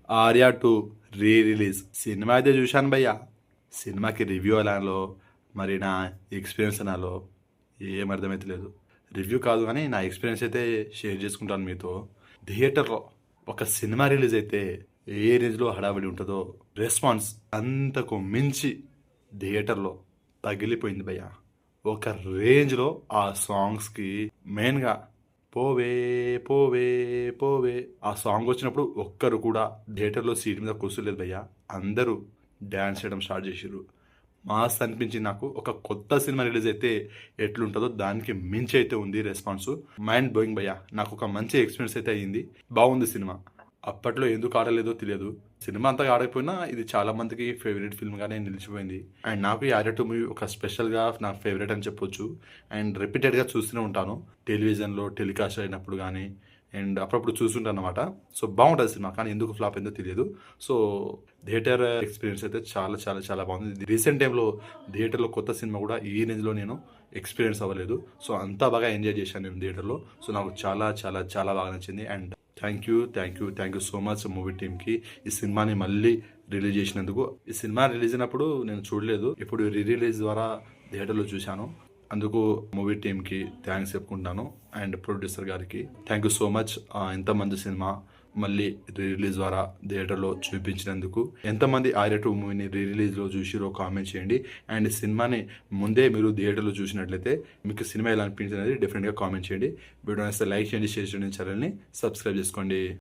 Arya 2 re release cinema అయితే చూశాను భయ్య. సినిమాకి రివ్యూ ఎలాలో మరి నా ఎక్స్పీరియన్స్ ఎలాలో ఏం అర్థమైతలేదు. రివ్యూ కాదు కానీ నా ఎక్స్పీరియన్స్ అయితే షేర్ చేసుకుంటాను మీతో. థియేటర్లో ఒక సినిమా రిలీజ్ అయితే ఏ రేంజ్లో హడావిడి ఉంటుందో రెస్పాన్స్ అంతకు మించి థియేటర్లో పగిలిపోయింది భయ్య. ఒక రేంజ్లో ఆ సాంగ్స్కి మెయిన్గా పోవే పోవే పోవే ఆ సాంగ్ వచ్చినప్పుడు ఒక్కరు కూడా థియేటర్లో సీట్ మీద కూర్చోలేదు భయ్య. అందరూ డ్యాన్స్ చేయడం స్టార్ట్ చేసిర్రు. మాస్ అనిపించింది నాకు. ఒక కొత్త సినిమా రిలీజ్ అయితే ఎట్లుంటుందో దానికి మించి అయితే ఉంది రెస్పాన్స్. మైండ్ బ్లోయింగ్ భయ్య. నాకు ఒక మంచి ఎక్స్పీరియన్స్ అయితే అయ్యింది. బాగుంది సినిమా. అప్పట్లో ఎందుకు ఆడలేదో తెలియదు. సినిమా అంతగా ఆడకపోయినా ఇది చాలా మందికి ఫేవరెట్ ఫిల్మ్గానే నిలిచిపోయింది. అండ్ నాకు ఈ ఆర్యా 2 మూవీ ఒక స్పెషల్గా నా ఫేవరెట్ అని చెప్పొచ్చు. అండ్ రిపీటెడ్గా చూస్తూనే ఉంటాను టెలివిజన్లో టెలికాస్ట్ అయినప్పుడు కానీ అండ్ అప్పుడప్పుడు చూస్తుంటాను అనమాట. సో బాగుంటుంది సినిమా, కానీ ఎందుకు ఫ్లాప్ అయిందో తెలియదు. సో థియేటర్ ఎక్స్పీరియన్స్ అయితే చాలా చాలా చాలా బాగుంది. రీసెంట్ టైంలో థియేటర్లో కొత్త సినిమా కూడా ఈ రేంజ్లో నేను ఎక్స్పీరియన్స్ అవ్వలేదు. సో అంతా బాగా ఎంజాయ్ చేశాను నేను థియేటర్లో. సో నాకు చాలా చాలా చాలా బాగా నచ్చింది. And thank you so much movie టీమ్కి ఈ సినిమాని మళ్ళీ రిలీజ్ చేసినందుకు. ఈ సినిమా రిలీజ్ అయినప్పుడు నేను చూడలేదు, ఇప్పుడు రీ రిలీజ్ ద్వారా థియేటర్లో చూశాను. అందుకు మూవీ టీమ్కి థ్యాంక్స్ చెప్పుకుంటాను. అండ్ ప్రొడ్యూసర్ గారికి థ్యాంక్ యూ సో మచ్. ఇంత మంచి సినిమా మళ్ళీ రీ రిలీజ్ ద్వారా థియేటర్లో చూపించినందుకు. ఎంతమంది ఆర్యా 2 మూవీని రీ రిలీజ్లో చూసిరో కామెంట్ చేయండి. అండ్ సినిమాని ముందే మీరు థియేటర్లో చూసినట్లయితే మీకు సినిమా ఎలా అనిపించింది అనేది డెఫినెట్గా కామెంట్ చేయండి. వీడియో నచ్చితే లైక్ చేయండి, షేర్ చేయండి, ఛానల్ని సబ్స్క్రైబ్ చేసుకోండి.